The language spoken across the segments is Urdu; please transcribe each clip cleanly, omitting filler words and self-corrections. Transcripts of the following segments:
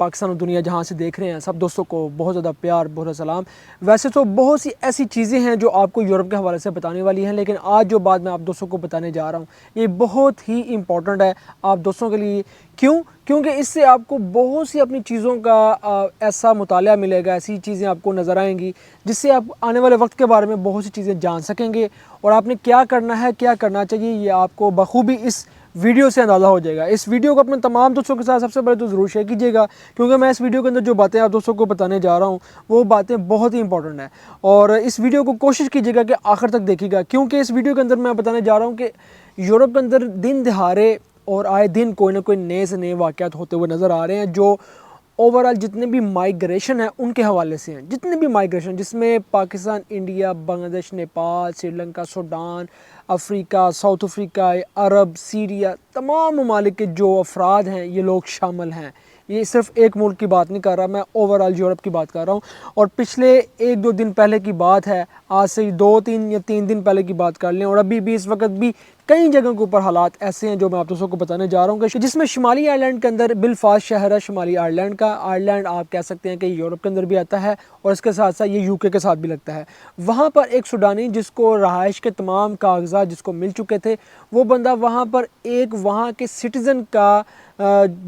پاکستان و دنیا جہاں سے دیکھ رہے ہیں سب دوستوں کو بہت زیادہ پیار، بہت زیادہ سلام۔ ویسے تو بہت سی ایسی چیزیں ہیں جو آپ کو یورپ کے حوالے سے بتانے والی ہیں، لیکن آج جو بات میں آپ دوستوں کو بتانے جا رہا ہوں یہ بہت ہی امپورٹنٹ ہے آپ دوستوں کے لیے۔ کیونکہ اس سے آپ کو بہت سی اپنی چیزوں کا ایسا مطالعہ ملے گا، ایسی چیزیں آپ کو نظر آئیں گی جس سے آپ آنے والے وقت کے بارے میں بہت سی چیزیں جان سکیں گے، اور آپ نے کیا کرنا ہے، کیا کرنا چاہیے، یہ آپ کو بخوبی اس ویڈیو سے اندازہ ہو جائے گا۔ اس ویڈیو کو اپنے تمام دوستوں کے ساتھ سب سے پہلے تو ضرور شیئر کیجیے گا، کیونکہ میں اس ویڈیو کے اندر جو باتیں آپ دوستوں کو بتانے جا رہا ہوں وہ باتیں بہت ہی امپورٹنٹ ہیں، اور اس ویڈیو کو کوشش کیجیے گا کہ آخر تک دیکھیے گا، کیونکہ اس ویڈیو کے اندر میں بتانے جا رہا ہوں کہ یورپ کے اندر دن دہاڑے اور آئے دن کوئی نہ کوئی نئے سے نئے واقعات ہوتے ہوئے نظر آ رہے ہیں، جو اوورال جتنے بھی مائیگریشن ہیں ان کے حوالے سے ہیں، جتنے بھی مائیگریشن جس میں پاکستان، انڈیا، بنگلہ دیش، نیپال، سری لنکا، سوڈان، افریقہ، ساؤتھ افریقہ، عرب، سیریا، تمام ممالک کے جو افراد ہیں یہ لوگ شامل ہیں۔ یہ صرف ایک ملک کی بات نہیں کر رہا، میں اوورال یورپ کی بات کر رہا ہوں، اور پچھلے ایک دو دن پہلے کی بات ہے، آج سے 2-3 دن پہلے کی بات کر لیں، اور ابھی بھی اس وقت بھی کئی جگہوں کے اوپر حالات ایسے ہیں جو میں آپ دوستوں کو بتانے جا رہا ہوں، کہ جس میں شمالی آئرلینڈ کے اندر بلفاسٹ شہر ہے شمالی آئرلینڈ کا۔ آئرلینڈ آپ کہہ سکتے ہیں کہ یورپ کے اندر بھی آتا ہے، اور اس کے ساتھ ساتھ یہ UK کے ساتھ بھی لگتا ہے۔ وہاں پر ایک سوڈانی جس کو رہائش کے تمام کاغذات جس کو مل چکے تھے، وہ بندہ وہاں پر ایک وہاں کے سٹیزن کا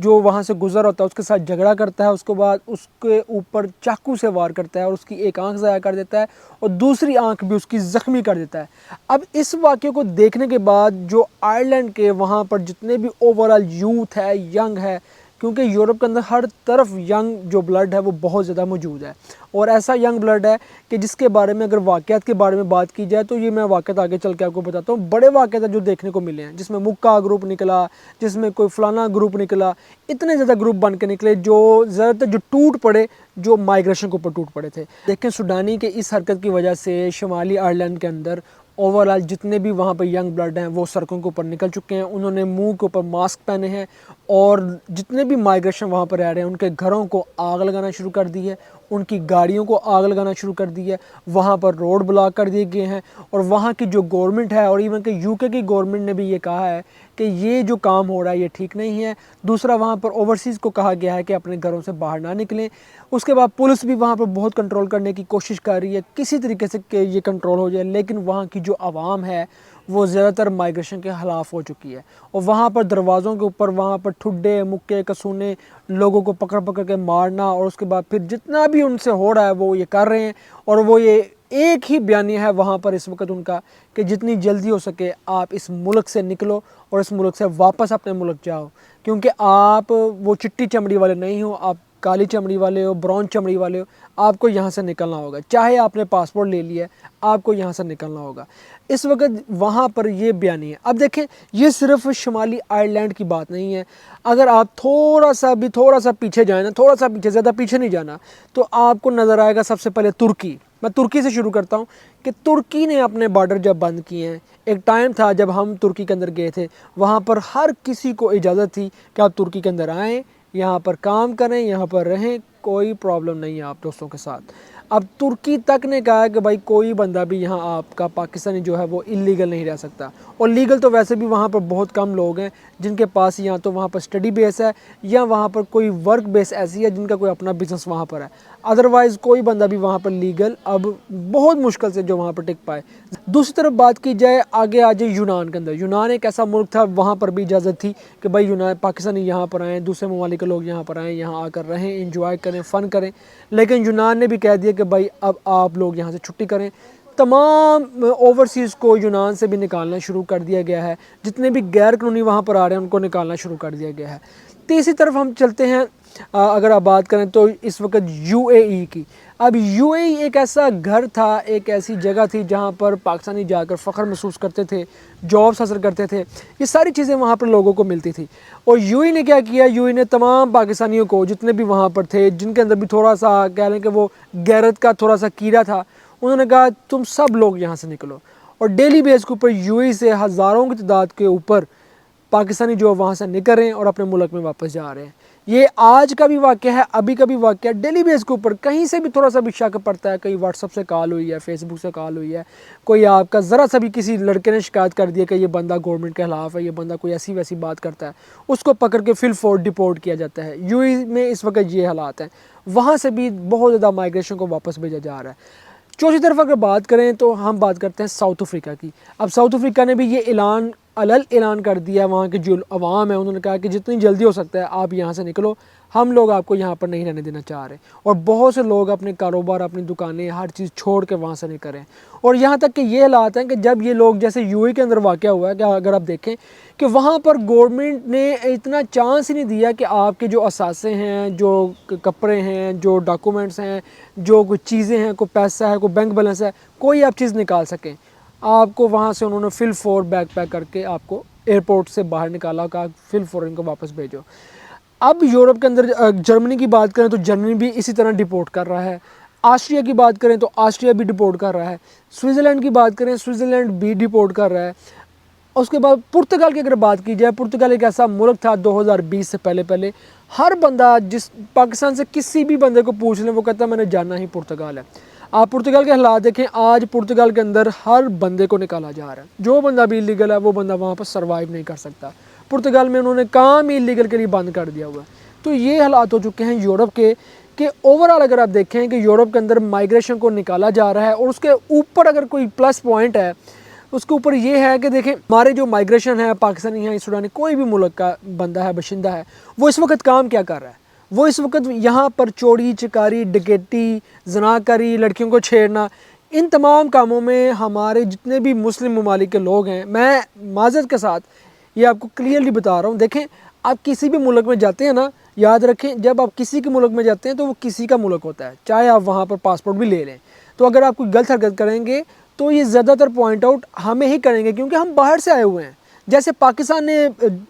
جو وہاں سے گزر ہوتا ہے اس کے ساتھ جھگڑا کرتا ہے، اس کے بعد اس کے اوپر چاقو سے وار کرتا ہے اور اس کی ایک آنکھ ضائع کر دیتا ہے اور دوسری آنکھ بھی اس کی زخمی کر دیتا ہے۔ اب اس واقعے کو دیکھنے کے بعد جو آئرلینڈ کے وہاں پر جتنے بھی اوورال یوتھ ہے، ینگ ہے، کیونکہ یورپ کے اندر ہر طرف ینگ جو بلڈ ہے وہ بہت زیادہ موجود ہے، اور ایسا ینگ بلڈ ہے کہ جس کے بارے میں اگر واقعات کے بارے میں بات کی جائے تو یہ میں واقعات آگے چل کے آپ کو بتاتا ہوں، بڑے واقعات جو دیکھنے کو ملے ہیں، جس میں مکہ گروپ نکلا، جس میں کوئی فلانا گروپ نکلا، اتنے زیادہ گروپ بن کے نکلے جو زیادہ تر جو ٹوٹ پڑے، جو مائیگریشن کے اوپر ٹوٹ پڑے تھے۔ دیکھیں سوڈانی کے اس حرکت کی وجہ سے شمالی آئرلینڈ کے اندر اوورال جتنے بھی وہاں پہ ینگ بلڈ ہیں وہ سڑکوں کے اوپر نکل چکے ہیں، انہوں نے منہ کے اوپر ماسک پہنے ہیں، اور جتنے بھی مائیگریشن وہاں پر رہ رہے ہیں ان کے گھروں کو آگ لگانا شروع کر دی ہے، ان کی گاڑیوں کو آگ لگانا شروع کر دی ہے، وہاں پر روڈ بلاک کر دیے گئے ہیں، اور وہاں کی جو گورنمنٹ ہے، اور ایون کہ UK کی گورنمنٹ نے بھی یہ کہا ہے کہ یہ جو کام ہو رہا ہے یہ ٹھیک نہیں ہے۔ دوسرا وہاں پر اوورسیز کو کہا گیا ہے کہ اپنے گھروں سے باہر نہ نکلیں۔ اس کے بعد پولیس بھی وہاں پر بہت کنٹرول کرنے کی کوشش کر رہی ہے کسی طریقے سے کہ یہ کنٹرول ہو جائے، لیکن وہاں کی جو عوام ہے وہ زیادہ تر مائیگریشن کے خلاف ہو چکی ہے، اور وہاں پر دروازوں کے اوپر وہاں پر ٹھڈے مکے کسونے لوگوں کو پکڑ پکڑ کے مارنا، اور اس کے بعد پھر جتنا بھی ان سے ہو رہا ہے وہ یہ کر رہے ہیں، اور وہ یہ ایک ہی بیانیہ ہے وہاں پر اس وقت ان کا کہ جتنی جلدی ہو سکے آپ اس ملک سے نکلو اور اس ملک سے واپس اپنے ملک جاؤ، کیونکہ آپ وہ چٹی چمڑی والے نہیں ہو، آپ کالی چمڑی والے ہو، براؤن چمڑی والے ہو، آپ کو یہاں سے نکلنا ہوگا، چاہے آپ نے پاسپورٹ لے لیا ہے آپ کو یہاں سے نکلنا ہوگا۔ اس وقت وہاں پر یہ بیانیہ ہے۔ اب دیکھیں یہ صرف شمالی آئرلینڈ کی بات نہیں ہے، اگر آپ تھوڑا سا پیچھے جائیں نا، تھوڑا سا پیچھے، زیادہ پیچھے نہیں جانا، تو آپ کو نظر آئے گا سب سے پہلے ترکی۔ میں ترکی سے شروع کرتا ہوں کہ ترکی نے اپنے بارڈر جب بند کیے ہیں، ایک ٹائم تھا جب ہم ترکی کے اندر گئے تھے، وہاں پر ہر کسی کو اجازت تھی کہ آپ ترکی کے اندر آئیں، یہاں پر کام کریں، یہاں پر رہیں، کوئی پرابلم نہیں ہے آپ دوستوں کے ساتھ۔ اب ترکی تک نے کہا کہ بھائی کوئی بندہ بھی یہاں آپ کا پاکستانی جو ہے وہ اللیگل نہیں رہ سکتا، اور لیگل تو ویسے بھی وہاں پر بہت کم لوگ ہیں جن کے پاس یا تو وہاں پر اسٹڈی بیس ہے یا وہاں پر کوئی ورک بیس ایسی ہے جن کا کوئی اپنا بزنس وہاں پر ہے، ادروائز کوئی بندہ بھی وہاں پر لیگل اب بہت مشکل سے جو وہاں پر ٹک پائے۔ دوسری طرف بات کی جائے آگے آ جائے یونان کے اندر، یونان ایک ایسا ملک تھا وہاں پر بھی اجازت تھی کہ بھائی یونان پاکستانی یہاں پر آئیں، دوسرے ممالک کے لوگ یہاں پر آئیں، یہاں آ کر رہیں، انجوائے کریں، فن کریں، لیکن یونان نے بھی کہہ دیا کہ بھائی اب آپ لوگ یہاں سے چھٹی کریں۔ تمام اوورسیز کو یونان سے بھی نکالنا شروع کر دیا گیا ہے، جتنے بھی غیر قانونی وہاں پر آ رہے ہیں ان کو نکالنا شروع کر دیا گیا ہے۔ تیسری طرف ہم چلتے ہیں، اگر آپ بات کریں تو اس وقت UAE کی۔ اب UAE ایک ایسا گھر تھا، ایک ایسی جگہ تھی جہاں پر پاکستانی جا کر فخر محسوس کرتے تھے، جابس حاصل کرتے تھے، یہ ساری چیزیں وہاں پر لوگوں کو ملتی تھی۔ اور UAE نے کیا کیا، UAE نے تمام پاکستانیوں کو جتنے بھی وہاں پر تھے، جن کے اندر بھی تھوڑا سا کہہ لیں کہ وہ غیرت کا تھوڑا سا کیڑا تھا، انہوں نے کہا تم سب لوگ یہاں سے نکلو، اور ڈیلی بیس کے اوپر UAE سے ہزاروں کی تعداد کے اوپر پاکستانی جو وہاں سے نکل رہے ہیں اور اپنے ملک میں واپس جا رہے ہیں۔ یہ آج کا بھی واقعہ ہے، ابھی کا بھی واقعہ ہے، ڈیلی بیس کے اوپر کہیں سے بھی تھوڑا سا بھی شک پڑتا ہے، کہیں واٹس ایپ سے کال ہوئی ہے، فیس بک سے کال ہوئی ہے، کوئی آپ کا ذرا سا بھی کسی لڑکے نے شکایت کر دیا کہ یہ بندہ گورنمنٹ کے خلاف ہے، یہ بندہ کوئی ایسی ویسی بات کرتا ہے، اس کو پکڑ کے فل فور ڈپورٹ کیا جاتا ہے۔ یو اے میں اس وقت یہ حالات ہیں، وہاں سے بھی بہت زیادہ مائیگریشن کو واپس بھیجا جا رہا ہے۔ چوتھی طرف اگر بات کریں تو ہم بات کرتے ہیں ساؤتھ افریقہ کی۔ اب ساؤتھ افریقہ نے بھی یہ اعلان کر دیا، وہاں کے جو عوام ہے انہوں نے کہا کہ جتنی جلدی ہو سکتا ہے آپ یہاں سے نکلو، ہم لوگ آپ کو یہاں پر نہیں رہنے دینا چاہ رہے، اور بہت سے لوگ اپنے کاروبار، اپنی دکانیں، ہر چیز چھوڑ کے وہاں سے نکل رہے ہیں۔ اور یہاں تک کہ یہ حالات ہیں کہ جب یہ لوگ، جیسے یو اے کے اندر واقع ہوا ہے کہ اگر آپ دیکھیں کہ وہاں پر گورنمنٹ نے اتنا چانس ہی نہیں دیا کہ آپ کے جو اثاثے ہیں، جو کپڑے ہیں، جو ڈاکومنٹس ہیں، جو کوئی چیزیں ہیں، کوئی پیسہ ہے، کوئی بینک بیلنس ہے، کوئی آپ چیز نکال سکیں۔ آپ کو وہاں سے انہوں نے فل فور بیک پیک کر کے آپ کو ایئرپورٹ سے باہر نکالا، کہا فل فور ان کو واپس بھیجو۔ اب یورپ کے اندر جرمنی کی بات کریں تو جرمنی بھی اسی طرح ڈپورٹ کر رہا ہے، آسٹریا کی بات کریں تو آسٹریا بھی ڈپورٹ کر رہا ہے، سوئٹزرلینڈ کی بات کریں سوئٹزرلینڈ بھی ڈپورٹ کر رہا ہے۔ اس کے بعد پرتگال کی اگر بات کی جائے، پرتگال ایک ایسا ملک تھا 2020 سے پہلے ہر بندہ، جس پاکستان سے کسی بھی بندے کو پوچھ لیں وہ کہتا ہے میں نے جانا ہی پرتگال ہے۔ آپ پرتگال کے حالات دیکھیں، آج پرتگال کے اندر ہر بندے کو نکالا جا رہا ہے، جو بندہ بھی ایلیگل ہے وہ بندہ وہاں پر سروائیو نہیں کر سکتا۔ پرتگال میں انہوں نے کام ہی ایلیگل کے لیے بند کر دیا ہوا ہے۔ تو یہ حالات ہو چکے ہیں یورپ کے کہ اوورآل اگر آپ دیکھیں کہ یورپ کے اندر مائیگریشن کو نکالا جا رہا ہے، اور اس کے اوپر اگر کوئی پلس پوائنٹ ہے اس کے اوپر یہ ہے کہ دیکھیں ہمارے جو مائیگریشن ہے، پاکستانی ہیں، سوڈانی، کوئی بھی ملک کا بندہ ہے، باشندہ ہے، وہ اس وقت کام کیا کر رہا ہے؟ وہ اس وقت یہاں پر چوری چکاری، ڈکیتی، زناکاری، لڑکیوں کو چھیڑنا، ان تمام کاموں میں ہمارے جتنے بھی مسلم ممالک کے لوگ ہیں، میں معذرت کے ساتھ یہ آپ کو کلیئرلی بتا رہا ہوں، دیکھیں آپ کسی بھی ملک میں جاتے ہیں نا، یاد رکھیں جب آپ کسی کے ملک میں جاتے ہیں تو وہ کسی کا ملک ہوتا ہے، چاہے آپ وہاں پر پاسپورٹ بھی لے لیں، تو اگر آپ کوئی غلط حرکت کریں گے تو یہ زیادہ تر پوائنٹ آؤٹ ہمیں ہی کریں گے، کیونکہ ہم باہر سے آئے ہوئے ہیں۔ جیسے پاکستان نے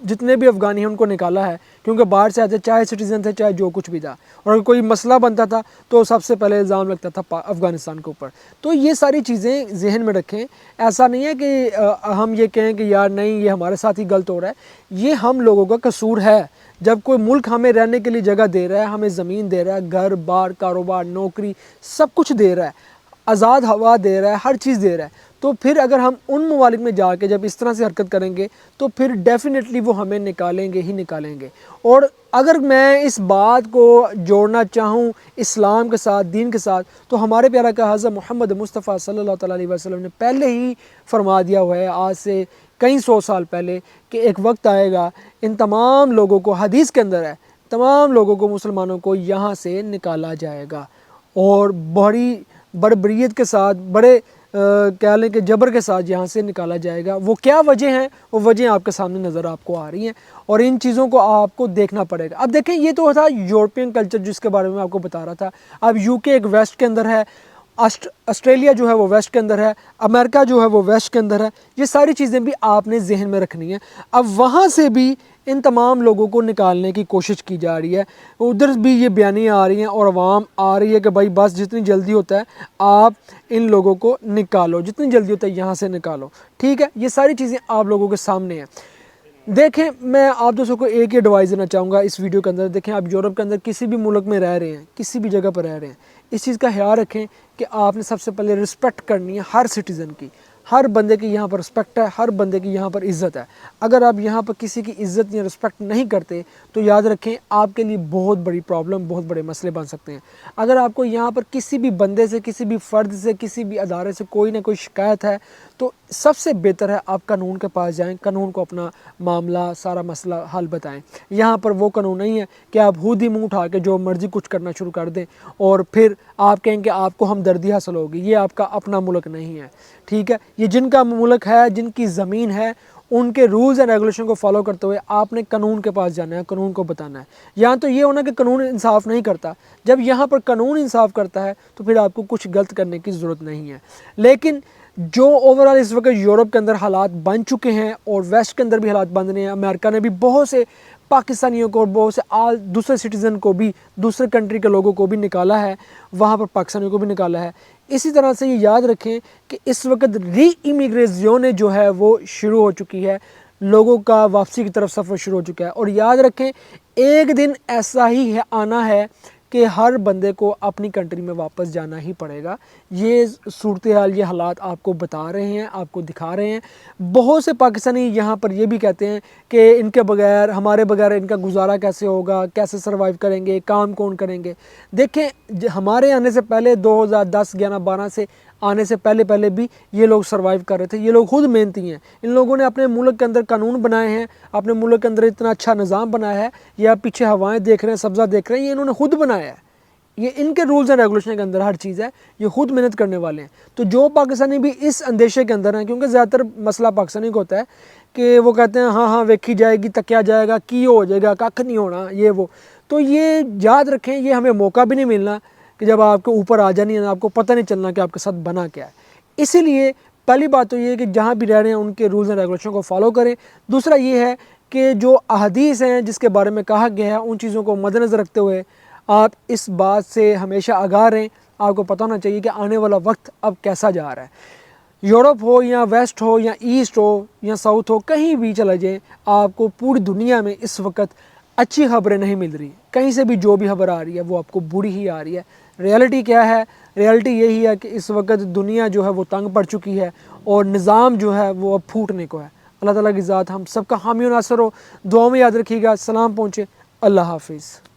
جتنے بھی افغانی ہیں ان کو نکالا ہے، کیونکہ باہر سے آتے، چاہے سٹیزن تھے، چاہے جو کچھ بھی تھا، اور اگر کوئی مسئلہ بنتا تھا تو سب سے پہلے الزام لگتا تھا افغانستان کے اوپر۔ تو یہ ساری چیزیں ذہن میں رکھیں، ایسا نہیں ہے کہ ہم یہ کہیں کہ یار نہیں یہ ہمارے ساتھ ہی غلط ہو رہا ہے، یہ ہم لوگوں کا قصور ہے۔ جب کوئی ملک ہمیں رہنے کے لیے جگہ دے رہا ہے، ہمیں زمین دے رہا ہے، گھر بار، کاروبار، نوکری، سب کچھ دے رہا ہے، آزاد ہوا دے رہا ہے، ہر چیز دے رہا ہے، تو پھر اگر ہم ان ممالک میں جا کے جب اس طرح سے حرکت کریں گے تو پھر ڈیفینیٹلی وہ ہمیں نکالیں گے ہی نکالیں گے۔ اور اگر میں اس بات کو جوڑنا چاہوں اسلام کے ساتھ، دین کے ساتھ، تو ہمارے پیارا کا حضرت محمد مصطفیٰ صلی اللہ تعالیٰ علیہ وسلم نے پہلے ہی فرما دیا ہوا ہے، آج سے کئی سو سال پہلے، کہ ایک وقت آئے گا ان تمام لوگوں کو، حدیث کے اندر ہے، تمام لوگوں کو، مسلمانوں کو یہاں سے نکالا جائے گا، اور بڑی بربریت کے ساتھ، بڑے کہہ لیں کہ جبر کے ساتھ یہاں سے نکالا جائے گا۔ وہ کیا وجہ ہیں؟ وہ وجہ آپ کے سامنے نظر آپ کو آ رہی ہیں، اور ان چیزوں کو آپ کو دیکھنا پڑے گا۔ اب دیکھیں یہ تو تھا یورپین کلچر جس کے بارے میں آپ کو بتا رہا تھا۔ اب یو کے ایک ویسٹ کے اندر ہے، آسٹریلیا جو ہے وہ ویسٹ کے اندر ہے، امریکہ جو ہے وہ ویسٹ کے اندر ہے، یہ ساری چیزیں بھی آپ نے ذہن میں رکھنی ہیں۔ اب وہاں سے بھی ان تمام لوگوں کو نکالنے کی کوشش کی جا رہی ہے، ادھر بھی یہ بیانیاں آ رہی ہیں اور عوام آ رہی ہے کہ بھائی بس جتنی جلدی ہوتا ہے آپ ان لوگوں کو نکالو، جتنی جلدی ہوتا ہے یہاں سے نکالو، ٹھیک ہے؟ یہ ساری چیزیں آپ لوگوں کے سامنے ہیں۔ دیکھیں میں آپ دوستوں کو ایک ہی ایڈوائز دینا چاہوں گا اس ویڈیو کے اندر، دیکھیں آپ یورپ کے اندر کسی بھی ملک میں رہ رہے ہیں، کسی بھی جگہ پر رہ رہے ہیں، اس چیز کا خیال رکھیں کہ آپ نے سب سے پہلے رسپیکٹ کرنی ہے ہر سٹیزن کی، ہر بندے کی یہاں پر رسپیکٹ ہے، ہر بندے کی یہاں پر عزت ہے۔ اگر آپ یہاں پر کسی کی عزت یا رسپیکٹ نہیں کرتے تو یاد رکھیں آپ کے لیے بہت بڑی پرابلم، بہت بڑے مسئلے بن سکتے ہیں۔ اگر آپ کو یہاں پر کسی بھی بندے سے، کسی بھی فرد سے، کسی بھی ادارے سے کوئی نہ کوئی شکایت ہے تو سب سے بہتر ہے آپ قانون کے پاس جائیں، قانون کو اپنا معاملہ، سارا مسئلہ حل بتائیں۔ یہاں پر وہ قانون نہیں ہے کہ آپ خود ہی منہ اٹھا کے جو مرضی کچھ کرنا شروع کر دیں اور پھر آپ کہیں کہ آپ کو ہمدردی حاصل ہوگی۔ یہ آپ کا اپنا ملک نہیں ہے، ٹھیک ہے؟ یہ جن کا ملک ہے، جن کی زمین ہے، ان کے رولز اینڈ ریگولیشن کو فالو کرتے ہوئے آپ نے قانون کے پاس جانا ہے، قانون کو بتانا ہے۔ یہاں تو یہ ہونا کہ قانون انصاف نہیں کرتا، جب یہاں پر قانون انصاف کرتا ہے تو پھر آپ کو کچھ غلط کرنے کی ضرورت نہیں ہے۔ لیکن جو اوورآل اس وقت یورپ کے اندر حالات بن چکے ہیں اور ویسٹ کے اندر بھی حالات بن رہے ہیں، امریکہ نے بھی بہت سے پاکستانیوں کو اور بہت سے دوسرے سٹیزن کو بھی، دوسرے کنٹری کے لوگوں کو بھی نکالا ہے، وہاں پر پاکستانیوں کو بھی نکالا ہے۔ اسی طرح سے یہ یاد رکھیں کہ اس وقت ری امیگریشن جو ہے وہ شروع ہو چکی ہے، لوگوں کا واپسی کی طرف سفر شروع ہو چکا ہے، اور یاد رکھیں ایک دن ایسا ہی آنا ہے کہ ہر بندے کو اپنی کنٹری میں واپس جانا ہی پڑے گا. یہ صورتحال، یہ حالات آپ کو بتا رہے ہیں، آپ کو دکھا رہے ہیں. بہت سے پاکستانی یہاں پر یہ بھی کہتے ہیں کہ ان کے بغیر، ہمارے بغیر ان کا گزارا کیسے ہوگا، کیسے سروائیو کریں گے، کام کون کریں گے. دیکھیں ہمارے آنے سے پہلے 2010 11 12 سے آنے سے پہلے بھی یہ لوگ سروائیو کر رہے تھے. یہ لوگ خود محنتی ہیں. ان لوگوں نے اپنے ملک کے اندر قانون بنائے ہیں، اپنے ملک کے اندر اتنا اچھا نظام بنایا ہے. یہ آپ پیچھے ہوائیں دیکھ رہے ہیں، سبزہ دیکھ رہے ہیں، یہ انہوں نے خود بنایا ہے. یہ ان کے رولز اینڈ ریگولیشن کے اندر ہر چیز ہے. یہ خود محنت کرنے والے ہیں. تو جو پاکستانی بھی اس اندیشے کے اندر ہیں، کیونکہ زیادہ تر مسئلہ پاکستانی کو ہوتا ہے کہ وہ کہتے ہیں ہاں ہاں ویکھی جائے گی، تکیا جائے گا، کی ہو جائے گا، کھ نہیں ہونا، یہ وہ. تو یہ یاد رکھیں، یہ ہمیں موقع بھی نہیں ملنا کہ جب آپ کے اوپر آ جانی ہے آپ کو پتہ نہیں چلنا کہ آپ کے ساتھ بنا کیا ہے. اسی لیے پہلی بات تو یہ ہے کہ جہاں بھی رہ رہے ہیں ان کے رولز اینڈ ریگولیشن کو فالو کریں. دوسرا یہ ہے کہ جو احادیث ہیں جس کے بارے میں کہا گیا ہے ان چیزوں کو مد نظر رکھتے ہوئے آپ اس بات سے ہمیشہ آگاہ رہیں. آپ کو پتہ ہونا چاہیے کہ آنے والا وقت اب کیسا جا رہا ہے. یورپ ہو یا ویسٹ ہو یا ایسٹ ہو یا ساؤتھ ہو، کہیں بھی چلا جائیں، آپ کو پوری دنیا میں اس وقت اچھی خبریں نہیں مل رہی. کہیں سے بھی جو بھی خبر آ رہی ہے وہ آپ کو بری ہی آ رہی ہے. ریالٹی کیا ہے؟ ریالٹی یہی ہے کہ اس وقت دنیا جو ہے وہ تنگ پڑ چکی ہے اور نظام جو ہے وہ اب پھوٹنے کو ہے. اللہ تعالیٰ کی ذات ہم سب کا حامی و ناصر ہو. دعاؤں میں یاد رکھیے گا. سلام پہنچے. اللہ حافظ.